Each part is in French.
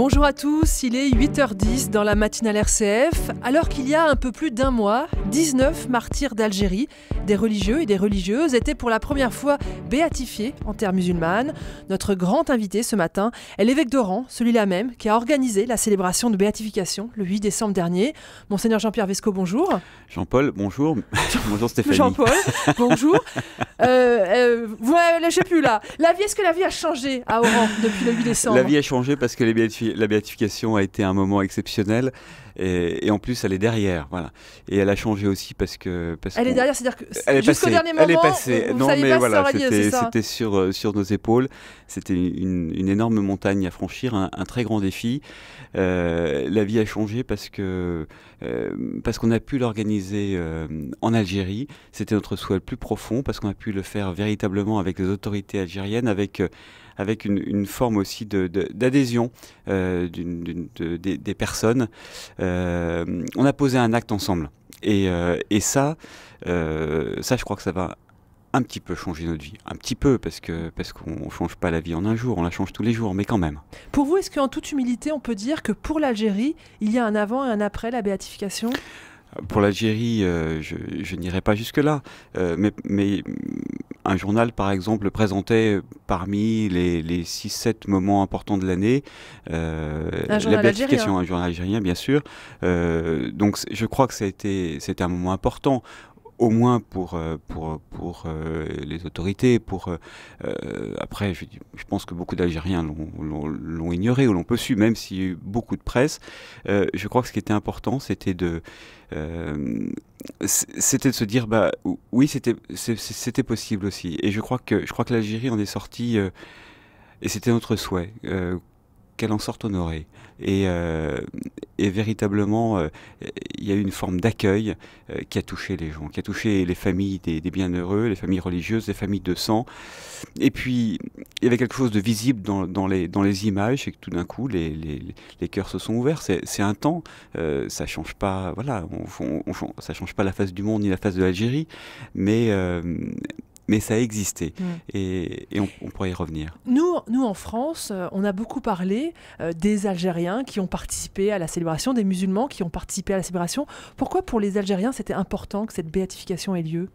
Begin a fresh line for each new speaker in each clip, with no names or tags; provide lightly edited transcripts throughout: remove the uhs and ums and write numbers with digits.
Bonjour à tous, il est 8h10 dans la matinale RCF. Alors qu'il y a un peu plus d'un mois, 19 martyrs d'Algérie, des religieux et des religieuses, étaient pour la première fois béatifiés en terre musulmane. Notre grand invité ce matin est l'évêque d'Oran, celui-là même, qui a organisé la célébration de béatification le 8 décembre dernier. Monseigneur Jean-Pierre Vesco, bonjour.
Jean-Paul, bonjour. Bonjour Stéphanie.
Jean-Paul, bonjour. Vous ne lâchez plus là. Est-ce que la vie a changé à Oran depuis le 8 décembre?
La vie a changé parce que la béatification a été un moment exceptionnel et en plus elle est derrière, voilà. Et elle a changé aussi parce
elle est derrière, c'est-à-dire que
jusqu'au
dernier moment,
elle est passée.
vous saviez pas si ça aurait lieu,
c'était sur nos épaules. C'était une énorme montagne à franchir, un très grand défi. La vie a changé parce qu'on a pu l'organiser en Algérie. C'était notre souhait le plus profond parce qu'on a pu le faire véritablement avec les autorités algériennes, avec une forme aussi d'adhésion des personnes. On a posé un acte ensemble. Et ça, je crois que ça va un petit peu changer notre vie. Un petit peu, parce qu'on ne change pas la vie en un jour, on la change tous les jours, mais quand même.
Pour vous, est-ce qu'en toute humilité, on peut dire que pour l'Algérie, il y a un avant et un après la béatification ?
Pour l'Algérie, je n'irai pas jusque-là, mais un journal, par exemple, présentait parmi les 6-7 moments importants de l'année la béatification, un journal algérien, bien sûr. Donc je crois que c'était un moment important, au moins pour les autorités. Après, je pense que beaucoup d'Algériens l'ont ignoré ou l'ont peu su, même s'il y a eu beaucoup de presse. Je crois que ce qui était important, c'était de se dire, oui, c'était possible aussi. Et je crois que l'Algérie en est sortie, et c'était notre souhait, qu'elle en sorte honorée. Et véritablement, il y a eu une forme d'accueil qui a touché les gens, qui a touché les familles des bienheureux, les familles religieuses, les familles de sang. Et puis, il y avait quelque chose de visible dans les images, et que tout d'un coup, les cœurs se sont ouverts. C'est un temps, ça change pas, voilà, ça change pas la face du monde ni la face de l'Algérie, mais ça a existé, et on pourrait y revenir.
Nous, en France, on a beaucoup parlé des Algériens qui ont participé à la célébration, des musulmans qui ont participé à la célébration. Pourquoi pour les Algériens, c'était important que cette béatification ait lieu ?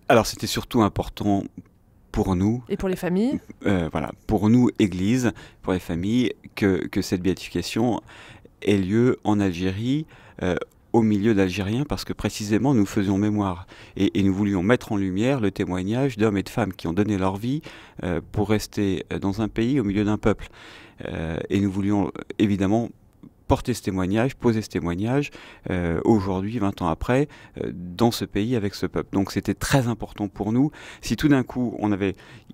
Alors, c'était surtout important pour nous.
Et pour les familles ?
Voilà, pour nous, Église, pour les familles, que cette béatification ait lieu en Algérie, au milieu d'Algériens, parce que précisément nous faisions mémoire et nous voulions mettre en lumière le témoignage d'hommes et de femmes qui ont donné leur vie pour rester dans un pays au milieu d'un peuple. Et nous voulions évidemment porter ce témoignage, poser ce témoignage aujourd'hui, 20 ans après, dans ce pays avec ce peuple. Donc c'était très important pour nous. Si tout d'un coup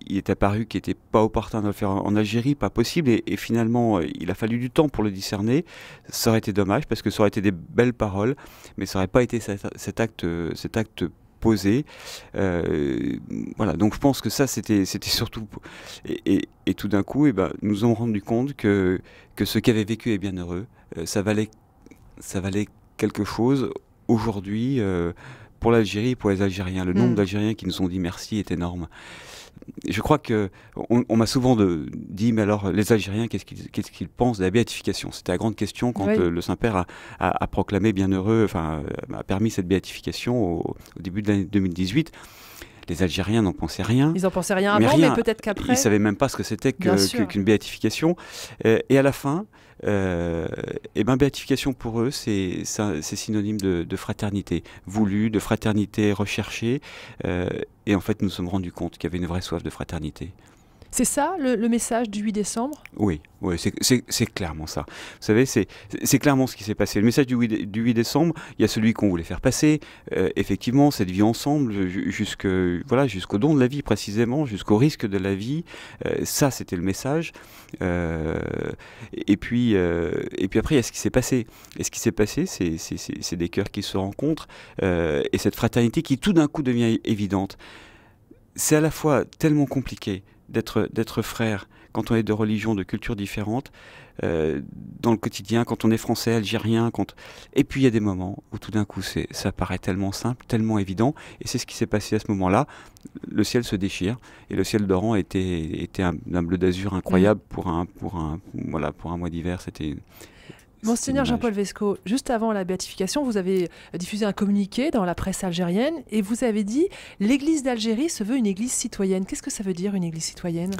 il est apparu qu'il n'était pas opportun de le faire en Algérie, pas possible, et finalement il a fallu du temps pour le discerner, ça aurait été dommage parce que ça aurait été des belles paroles, mais ça n'aurait pas été cet acte posé. Voilà, donc je pense que ça c'était surtout et tout d'un coup nous nous avons rendu compte que ce qu'avaient vécu les bienheureux, ça valait quelque chose aujourd'hui pour l'Algérie et pour les Algériens. Le nombre d'Algériens qui nous ont dit merci est énorme. Je crois qu'on m'a souvent dit, mais alors les Algériens, qu'est-ce qu'ils pensent de la béatification? C'était la grande question quand le Saint-Père a proclamé bienheureux, a permis cette béatification au début de l'année 2018. Les Algériens n'en pensaient rien.
Ils n'en pensaient rien avant, mais peut-être qu'après...
Ils ne savaient même pas ce que c'était qu'une béatification. Et à la fin, béatification pour eux, c'est synonyme de fraternité voulue, de fraternité recherchée. Et en fait, nous nous sommes rendus compte qu'il y avait une vraie soif de fraternité.
C'est ça le message du 8 décembre ?
Oui, c'est clairement ça. Vous savez, c'est clairement ce qui s'est passé. Le message du 8 décembre, il y a celui qu'on voulait faire passer, effectivement, cette vie ensemble, jusqu'au don de la vie précisément, jusqu'au risque de la vie. Ça, c'était le message. Et puis après, il y a ce qui s'est passé. Et ce qui s'est passé, c'est des cœurs qui se rencontrent, et cette fraternité qui tout d'un coup devient évidente. C'est à la fois tellement compliqué d'être frère quand on est de religions, de cultures différentes, dans le quotidien, quand on est français, algérien, et puis il y a des moments où tout d'un coup ça paraît tellement simple, tellement évident, et c'est ce qui s'est passé à ce moment-là. Le ciel se déchire, et le ciel d'Oran était un bleu d'azur incroyable pour un mois d'hiver.
Monseigneur Jean-Paul Vesco, juste avant la béatification, vous avez diffusé un communiqué dans la presse algérienne et vous avez dit « L'Église d'Algérie se veut une Église citoyenne ». Qu'est-ce que ça veut dire, une Église citoyenne ?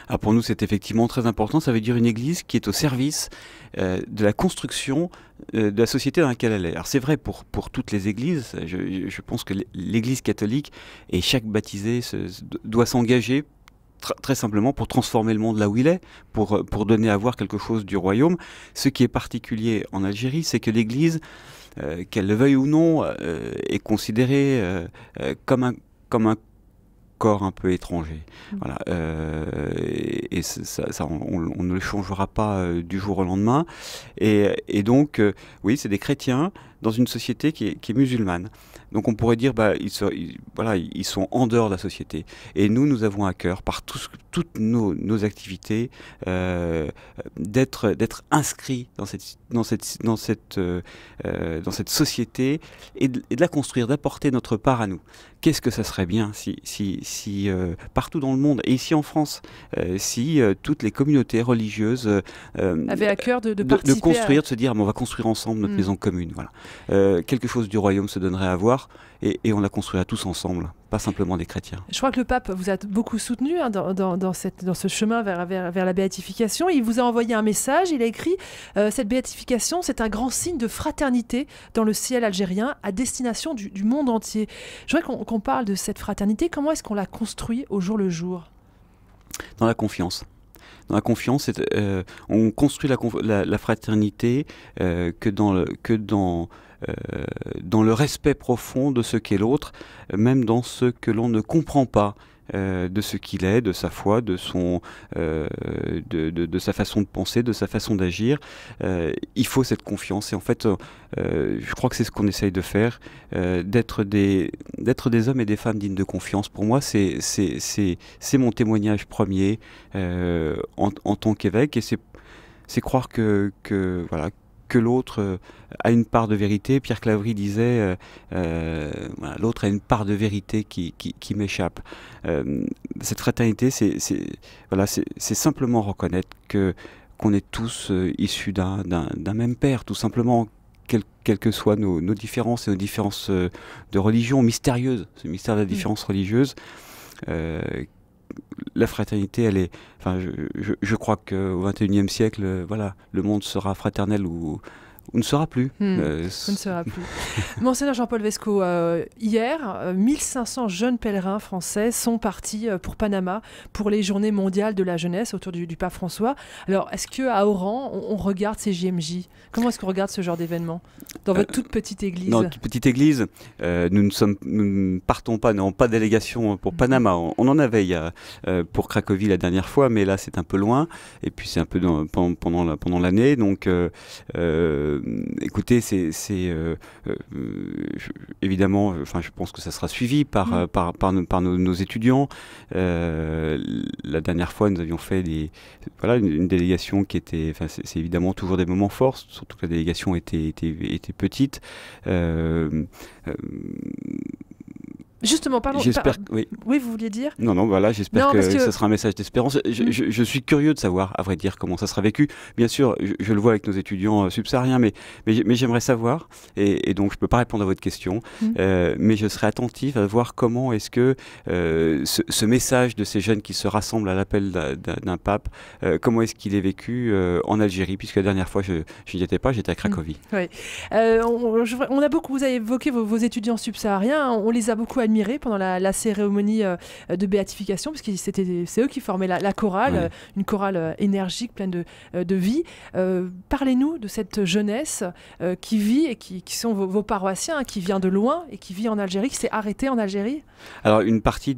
Alors pour nous, c'est effectivement très important. Ça veut dire une Église qui est au service de la construction de la société dans laquelle elle est. Alors c'est vrai pour toutes les églises. Je pense que l'Église catholique et chaque baptisé doit s'engager très simplement pour transformer le monde là où il est, pour donner à voir quelque chose du royaume. Ce qui est particulier en Algérie, c'est que l'Église, qu'elle le veuille ou non, est considérée comme un corps un peu étranger. Voilà. Et ça, on ne le changera pas du jour au lendemain. Et donc, oui, c'est des chrétiens dans une société qui est musulmane. Donc on pourrait dire, ils sont en dehors de la société. Et nous avons à cœur, par toutes nos activités, d'être inscrits dans cette société et de la construire, d'apporter notre part à nous. Qu'est-ce que ça serait bien si partout dans le monde, et ici en France, si toutes les communautés religieuses
avaient à cœur de participer
construire, de se dire, on va construire ensemble notre maison commune. Voilà. Quelque chose du royaume se donnerait à voir, et on la construira tous ensemble, pas simplement des chrétiens.
Je crois que le pape vous a beaucoup soutenu dans ce chemin vers la béatification. Il vous a envoyé un message, il a écrit cette béatification, c'est un grand signe de fraternité dans le ciel algérien à destination du monde entier. Je voudrais qu'on parle de cette fraternité. Comment est-ce qu'on la construit au jour le jour ?
Dans la confiance. Dans la confiance, on construit la fraternité que dans le respect profond de ce qu'est l'autre, même dans ce que l'on ne comprend pas de ce qu'il est, de sa foi, de sa façon de penser, de sa façon d'agir. Il faut cette confiance, et en fait, je crois que c'est ce qu'on essaye de faire, d'être des hommes et des femmes dignes de confiance. Pour moi, c'est mon témoignage premier en tant qu'évêque, et c'est croire que l'autre a une part de vérité. Pierre Claverie disait l'autre a une part de vérité qui m'échappe. Cette fraternité, c'est simplement reconnaître qu'on est tous issus d'un même père, tout simplement, quelles que soient nos différences et nos différences de religion mystérieuses, ce mystère de la différence religieuse. La fraternité, elle est. Enfin, je crois qu'au XXIe siècle, le monde sera fraternel ou ne sera plus.
Ne sera plus. Monseigneur Jean-Paul Vesco, hier, 1500 jeunes pèlerins français sont partis pour Panama pour les Journées mondiales de la jeunesse autour du pape François. Alors, est-ce qu'à Oran, on regarde ces JMJ ? Comment est-ce qu'on regarde ce genre d'événement dans votre toute petite église ?
Dans toute petite église, nous ne partons pas, n'avons pas de délégation pour Panama. On en avait pour Cracovie la dernière fois, mais là c'est un peu loin. Et puis c'est un peu pendant l'année. Donc écoutez, évidemment, je pense que ça sera suivi par nos étudiants. La dernière fois, nous avions fait une délégation qui était, c'est évidemment toujours des moments forts, surtout que la délégation était petite.
Justement, pardon.
J'espère oui,
vous vouliez dire ?
Non, voilà, j'espère que ce sera un message d'espérance. Je suis curieux de savoir, à vrai dire, comment ça sera vécu. Bien sûr, je le vois avec nos étudiants subsahariens, mais j'aimerais savoir, et donc je ne peux pas répondre à votre question, mais je serai attentif à voir comment est-ce que ce message de ces jeunes qui se rassemblent à l'appel d'un pape, comment est-ce qu'il est vécu en Algérie, puisque la dernière fois, je n'y étais pas, j'étais à Cracovie.
Oui. Vous avez évoqué vos étudiants subsahariens, on les a beaucoup admirés pendant la cérémonie de béatification, parce que c'est eux qui formaient la chorale, une chorale énergique, pleine de vie. Parlez-nous de cette jeunesse qui vit et qui sont vos paroissiens, qui vient de loin et qui vit en Algérie, qui s'est arrêtée en Algérie.
Alors une partie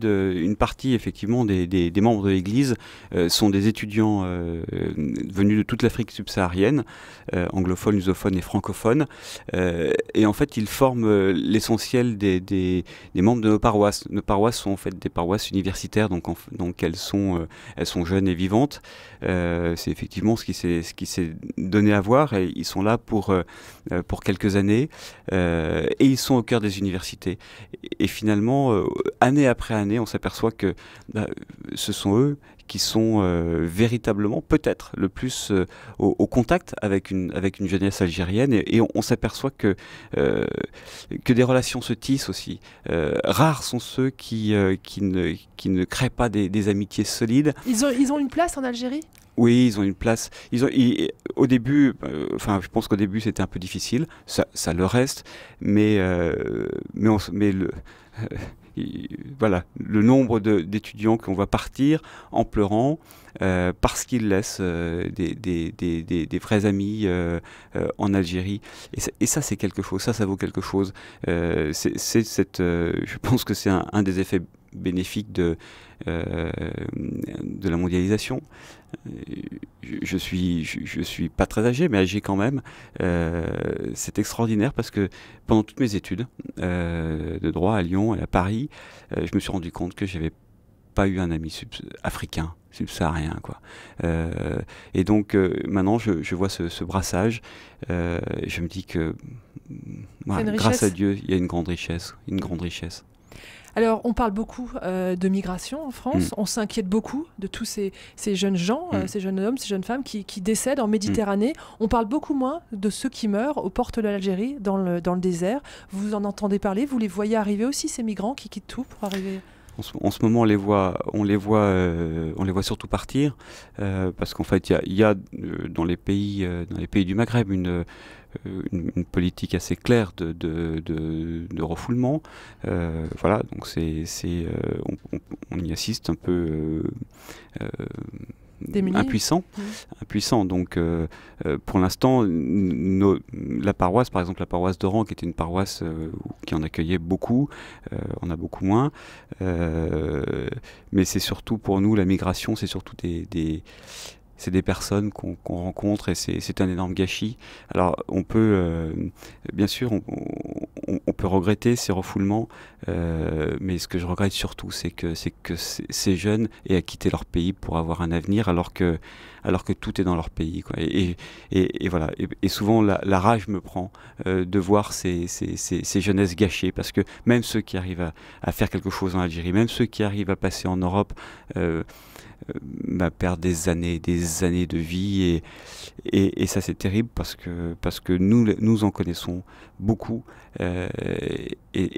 effectivement des membres de l'Église sont des étudiants venus de toute l'Afrique subsaharienne, anglophones, lusophones et francophones, et en fait ils forment l'essentiel des membres l'exemple de nos paroisses. Nos paroisses sont en fait des paroisses universitaires, donc elles sont jeunes et vivantes. C'est effectivement ce qui s'est donné à voir, et ils sont là pour quelques années, et ils sont au cœur des universités. Et finalement, année après année, on s'aperçoit que ce sont eux qui sont véritablement peut-être le plus au contact avec une jeunesse algérienne, et on s'aperçoit que des relations se tissent aussi. Rares sont ceux qui ne créent pas des amitiés solides.
Ils ont une place en Algérie ?
Oui, ils ont une place. Au début, je pense qu'au début c'était un peu difficile. Ça le reste, mais voilà, le nombre d'étudiants qu'on voit partir en pleurant parce qu'ils laissent des vrais amis en Algérie. Et ça, c'est quelque chose. Ça vaut quelque chose. Je pense que c'est un des effets bénéfiques de la mondialisation. Je suis pas très âgé, mais âgé quand même. C'est extraordinaire parce que pendant toutes mes études de droit à Lyon et à Paris, je me suis rendu compte que j'avais pas eu un ami africain, subsaharien, quoi. Et donc maintenant, je vois ce brassage, et je me dis que grâce à Dieu, il y a une grande richesse,
Alors, on parle beaucoup de migration en France. On s'inquiète beaucoup de tous ces jeunes gens, ces jeunes hommes, ces jeunes femmes qui décèdent en Méditerranée. On parle beaucoup moins de ceux qui meurent aux portes de l'Algérie, dans le désert. Vous en entendez parler? Vous les voyez arriver aussi, ces migrants qui quittent tout pour arriver?
En ce moment, on les voit surtout partir, parce qu'en fait, il y a dans les pays du Maghreb une politique assez claire de refoulement. Voilà, donc on y assiste un peu impuissant. Donc, pour l'instant, la paroisse, par exemple, la paroisse d'Oran, qui était une paroisse qui en accueillait beaucoup, on a beaucoup moins. Mais c'est surtout pour nous, la migration, c'est surtout c'est des personnes qu'on rencontre, et c'est un énorme gâchis. Alors on peut, bien sûr, on peut regretter ces refoulements, mais ce que je regrette surtout, c'est que ces jeunes aient à quitter leur pays pour avoir un avenir, alors que tout est dans leur pays, quoi. Et voilà. Et souvent la rage me prend de voir ces jeunesses gâchées, parce que même ceux qui arrivent à faire quelque chose en Algérie, même ceux qui arrivent à passer en Europe, perdre des années de vie, et ça, c'est terrible, parce que nous en connaissons beaucoup, et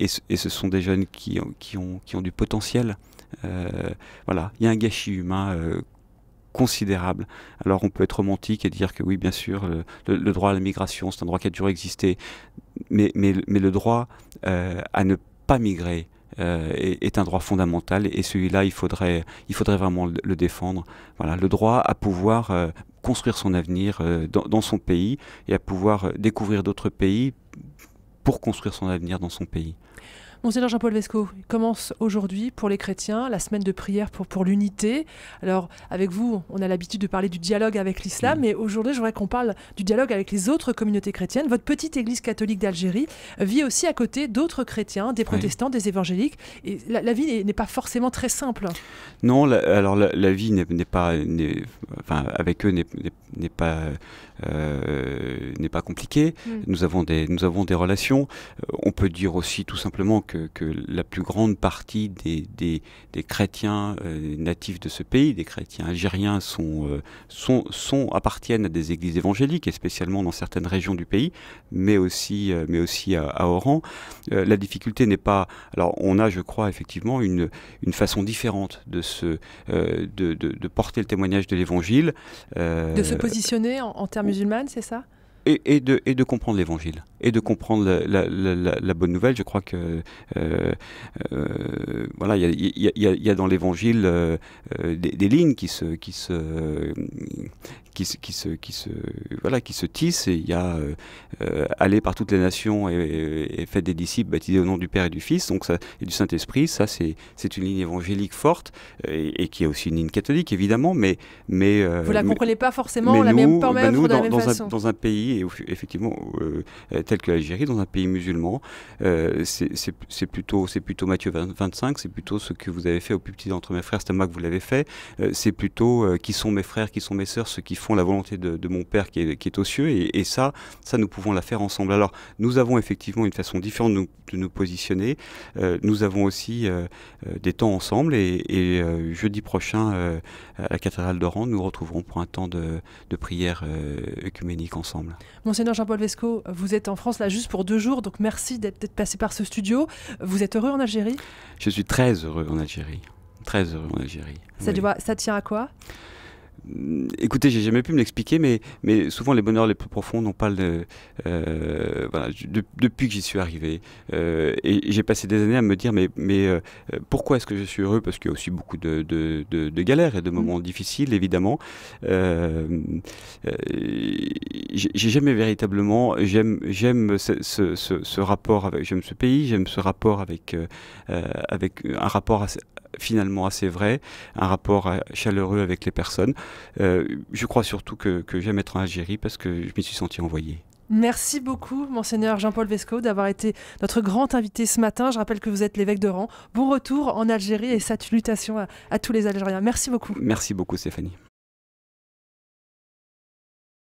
ce sont des jeunes qui ont du potentiel. Voilà, il y a un gâchis humain considérable. Alors on peut être romantique et dire que oui, bien sûr, le droit à la migration, c'est un droit qui a toujours existé, mais le droit à ne pas migrer est un droit fondamental, et celui-là, il faudrait vraiment le défendre. Voilà, le droit à pouvoir construire son avenir dans son pays, et à pouvoir découvrir d'autres pays pour construire son avenir dans son pays.
Monseigneur Jean-Paul Vesco, il commence aujourd'hui pour les chrétiens la semaine de prière pour l'unité. Alors avec vous, on a l'habitude de parler du dialogue avec l'islam, mais aujourd'hui je voudrais qu'on parle du dialogue avec les autres communautés chrétiennes. Votre petite église catholique d'Algérie vit aussi à côté d'autres chrétiens, des protestants, des évangéliques, et la vie n'est pas forcément très simple.
Non, la vie avec eux n'est pas compliquée. Nous avons des relations. On peut dire aussi tout simplement que la plus grande partie des chrétiens natifs de ce pays, des chrétiens algériens, appartiennent à des églises évangéliques, et spécialement dans certaines régions du pays, mais aussi à Oran. La difficulté n'est pas... Alors on a, je crois, effectivement une façon différente de porter le témoignage de l'évangile.
De se positionner en termes musulmanes, c'est ça ?
Et de comprendre l'évangile, et de comprendre la bonne nouvelle. Je crois que voilà, il y a dans l'évangile des lignes qui qui se tisse. Et il y a aller par toutes les nations et faites des disciples baptisés au nom du Père et du Fils, donc ça, et du Saint-Esprit. Ça, c'est une ligne évangélique forte et qui est aussi une ligne catholique, évidemment. Mais
vous la comprenez pas forcément la même œuvre de la même façon.
Dans un pays, effectivement, tel que l'Algérie, dans un pays musulman, c'est plutôt Matthieu 25, c'est plutôt ce que vous avez fait au plus petit d'entre mes frères, c'est à moi que vous l'avez fait. C'est plutôt qui sont mes frères, qui sont mes sœurs, ceux qui font la volonté de mon Père qui est aux cieux. Et ça, nous pouvons la faire ensemble. Alors, nous avons effectivement une façon différente de nous positionner. Nous avons aussi des temps ensemble. Et jeudi prochain, à la cathédrale d'Oran, nous retrouverons pour un temps de prière œcuménique ensemble.
Monseigneur Jean-Paul Vesco, vous êtes en France là juste pour 2 jours, donc merci d'être passé par ce studio. Vous êtes heureux en Algérie ?
Je suis très heureux en Algérie. Très heureux en Algérie.
Ça tient à quoi ?
Écoutez, j'ai jamais pu me l'expliquer, mais souvent les bonheurs les plus profonds n'ont pas depuis que j'y suis arrivé. Et j'ai passé des années à me dire, mais pourquoi est-ce que je suis heureux ? Parce qu'il y a aussi beaucoup de galères et de moments difficiles, évidemment. J'ai jamais véritablement... J'aime ce rapport j'aime ce pays, j'aime ce rapport avec un rapport finalement assez vrai, un rapport chaleureux avec les personnes. Je crois surtout que j'aime être en Algérie parce que je m'y suis senti envoyé.
Merci beaucoup, Monseigneur Jean-Paul Vesco, d'avoir été notre grand invité ce matin. Je rappelle que vous êtes l'évêque d'Oran. Bon retour en Algérie et salutations à tous les Algériens. Merci beaucoup.
Merci beaucoup, Stéphanie.